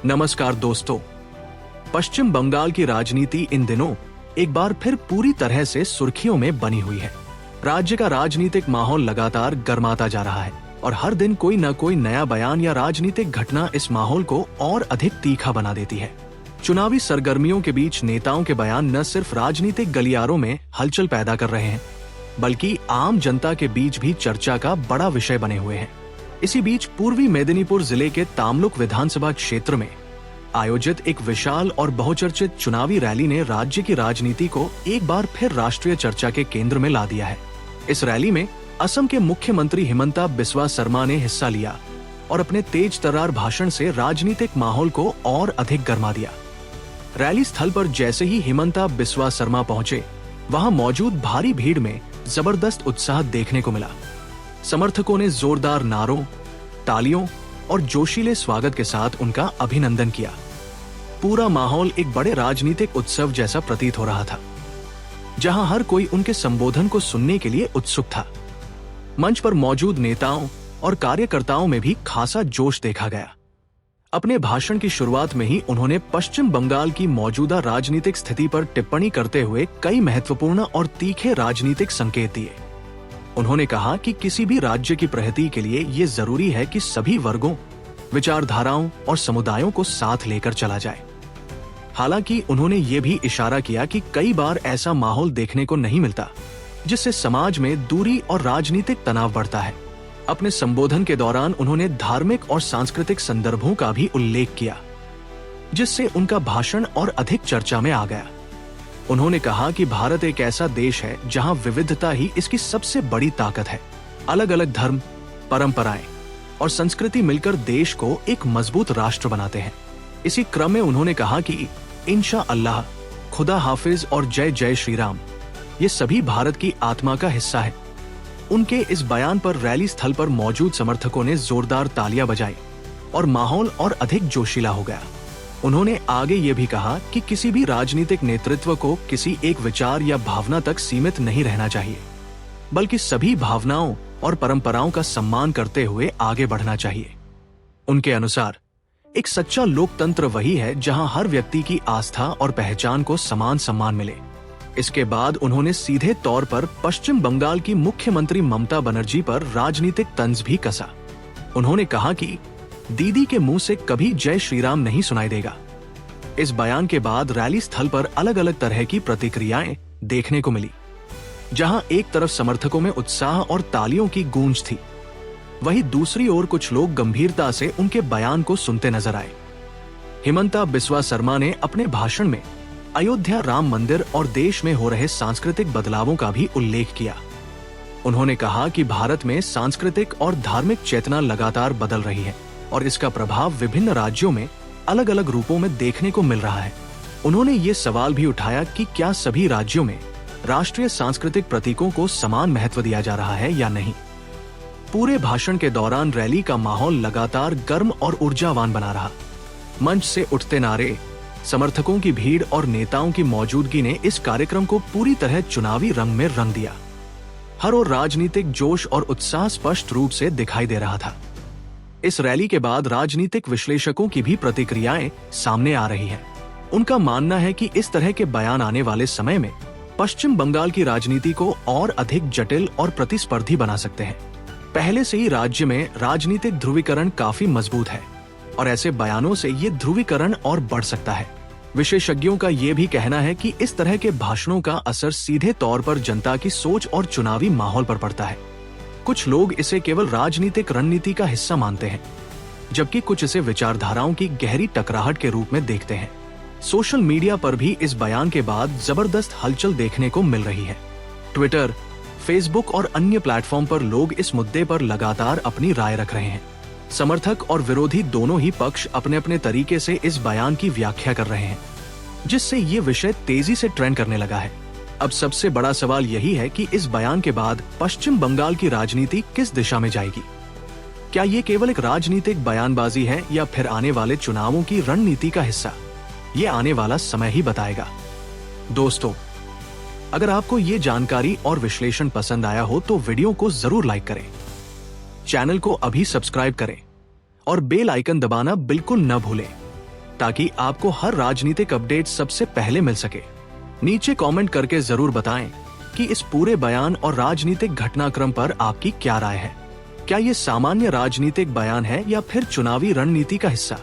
नमस्कार दोस्तों। पश्चिम बंगाल की राजनीति इन दिनों एक बार फिर पूरी तरह से सुर्खियों में बनी हुई है। राज्य का राजनीतिक माहौल लगातार गर्माता जा रहा है और हर दिन कोई न कोई नया बयान या राजनीतिक घटना इस माहौल को और अधिक तीखा बना देती है। चुनावी सरगर्मियों के बीच नेताओं के बयान न सिर्फ राजनीतिक गलियारों में हलचल पैदा कर रहे हैं, बल्कि आम जनता के बीच भी चर्चा का बड़ा विषय बने हुए हैं। इसी बीच पूर्वी मेदिनीपुर जिले के तामलुक विधानसभा क्षेत्र में आयोजित एक विशाल और बहुचर्चित चुनावी रैली ने राज्य की राजनीति को एक बार फिर राष्ट्रीय चर्चा के केंद्र में ला दिया है। इस रैली में असम के मुख्यमंत्री हिमंता बिस्वा शर्मा ने हिस्सा लिया और अपने तेज तर्रार भाषण से राजनीतिक माहौल को और अधिक गर्मा दिया। रैली स्थल पर जैसे ही हिमंता बिस्वा शर्मा पहुंचे, वहां मौजूद भारी भीड़ में जबरदस्त उत्साह देखने को मिला। समर्थकों ने जोरदार नारों, तालियों और जोशीले स्वागत के साथ उनका अभिनंदन किया। पूरा माहौल एक बड़े राजनीतिक उत्सव जैसा प्रतीत हो रहा था, जहां हर कोई उनके संबोधन को सुनने के लिए उत्सुक था। मंच पर मौजूद नेताओं और कार्यकर्ताओं में भी खासा जोश देखा गया। अपने भाषण की शुरुआत में ही उन्होंने पश्चिम बंगाल की मौजूदा राजनीतिक स्थिति पर टिप्पणी करते हुए कई महत्वपूर्ण और तीखे राजनीतिक संकेत दिए। उन्होंने कहा कि किसी भी राज्य की प्रगति के लिए ये जरूरी है कि सभी वर्गों, विचारधाराओं और समुदायों को साथ लेकर चला जाए। हालांकि उन्होंने ये भी इशारा किया कि कई बार ऐसा माहौल देखने को नहीं मिलता, जिससे समाज में दूरी और राजनीतिक तनाव बढ़ता है। अपने संबोधन के दौरान उन्होंने धार्मिक और सांस्कृतिक संदर्भों का भी उल्लेख किया, जिससे उनका भाषण और अधिक चर्चा में आ गया। उन्होंने कहा कि भारत एक ऐसा देश है जहां विविधता ही इसकी सबसे बड़ी ताकत है। अलग अलग धर्म, परंपराएं और संस्कृति मिलकर देश को एक मजबूत राष्ट्र बनाते हैं। इसी क्रम में उन्होंने कहा कि इंशा अल्लाह, खुदा हाफिज और जय जय श्री राम ये सभी भारत की आत्मा का हिस्सा है। उनके इस बयान पर रैली स्थल पर मौजूद समर्थकों ने जोरदार तालियां बजाई और माहौल और अधिक जोशीला हो गया। उन्होंने आगे ये भी कहा कि किसी भी राजनीतिक नेतृत्व को किसी एक विचार या भावना तक सीमित नहीं रहना चाहिए, बल्कि सभी भावनाओं और परंपराओं का सम्मान करते हुए आगे बढ़ना चाहिए। उनके अनुसार एक सच्चा लोकतंत्र वही है जहां हर व्यक्ति की आस्था और पहचान को समान सम्मान मिले। इसके बाद उन्होंने सीधे तौर पर पश्चिम बंगाल की मुख्यमंत्री ममता बनर्जी पर राजनीतिक तंज भी कसा। उन्होंने कहा कि दीदी के मुंह से कभी जय श्री राम नहीं सुनाई देगा। इस बयान के बाद रैली स्थल पर अलग अलग तरह की प्रतिक्रियाएं देखने को मिली। जहां एक तरफ समर्थकों में उत्साह और तालियों की गूंज थी, वहीं दूसरी ओर कुछ लोग गंभीरता से उनके बयान को सुनते नजर आए। हिमंता बिस्वा शर्मा ने अपने भाषण में अयोध्या राम मंदिर और देश में हो रहे सांस्कृतिक बदलावों का भी उल्लेख किया। उन्होंने कहा कि भारत में सांस्कृतिक और धार्मिक चेतना लगातार बदल रही है और इसका प्रभाव विभिन्न राज्यों में अलग अलग रूपों में देखने को मिल रहा है। उन्होंने ये सवाल भी उठाया कि क्या सभी राज्यों में राष्ट्रीय सांस्कृतिक प्रतीकों को समान महत्व दिया जा रहा है या नहीं। पूरे भाषण के दौरान रैली का माहौल लगातार गर्म और ऊर्जावान बना रहा। मंच से उठते नारे, समर्थकों की भीड़ और नेताओं की मौजूदगी ने इस कार्यक्रम को पूरी तरह चुनावी रंग में रंग दिया। हर ओर राजनीतिक जोश और उत्साह स्पष्ट रूप से दिखाई दे रहा था। इस रैली के बाद राजनीतिक विश्लेषकों की भी प्रतिक्रियाएं सामने आ रही हैं। उनका मानना है कि इस तरह के बयान आने वाले समय में पश्चिम बंगाल की राजनीति को और अधिक जटिल और प्रतिस्पर्धी बना सकते हैं। पहले से ही राज्य में राजनीतिक ध्रुवीकरण काफी मजबूत है और ऐसे बयानों से ये ध्रुवीकरण और बढ़ सकता है। विशेषज्ञों का ये भी कहना है कि इस तरह के भाषणों का असर सीधे तौर पर जनता की सोच और चुनावी माहौल पर पड़ता है। कुछ लोग इसे केवल राजनीतिक रणनीति का हिस्सा मानते हैं, जबकि कुछ इसे विचारधाराओं की गहरी टकराहट के रूप में देखते हैं। सोशल मीडिया पर भी इस बयान के बाद जबरदस्त हलचल देखने को मिल रही है। ट्विटर, फेसबुक और अन्य प्लेटफॉर्म पर लोग इस मुद्दे पर लगातार अपनी राय रख रहे हैं। समर्थक और विरोधी दोनों ही पक्ष अपने अपने तरीके से इस बयान की व्याख्या कर रहे हैं, जिससे ये विषय तेजी से ट्रेंड करने लगा है। अब सबसे बड़ा सवाल यही है कि इस बयान के बाद पश्चिम बंगाल की राजनीति किस दिशा में जाएगी। क्या ये केवल एक राजनीतिक बयानबाजी है या फिर आने वाले चुनावों की रणनीति का हिस्सा? ये आने वाला समय ही बताएगा। दोस्तों, अगर आपको ये जानकारी और विश्लेषण पसंद आया हो तो वीडियो को जरूर लाइक करें, चैनल को अभी सब्सक्राइब करें और बेल आइकन दबाना बिल्कुल न भूलें ताकि आपको हर राजनीतिक अपडेट सबसे पहले मिल सके। नीचे कमेंट करके जरूर बताएं कि इस पूरे बयान और राजनीतिक घटनाक्रम पर आपकी क्या राय है। क्या ये सामान्य राजनीतिक बयान है या फिर चुनावी रणनीति का हिस्सा?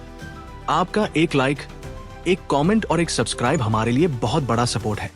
आपका एक लाइक, एक कमेंट और एक सब्सक्राइब हमारे लिए बहुत बड़ा सपोर्ट है।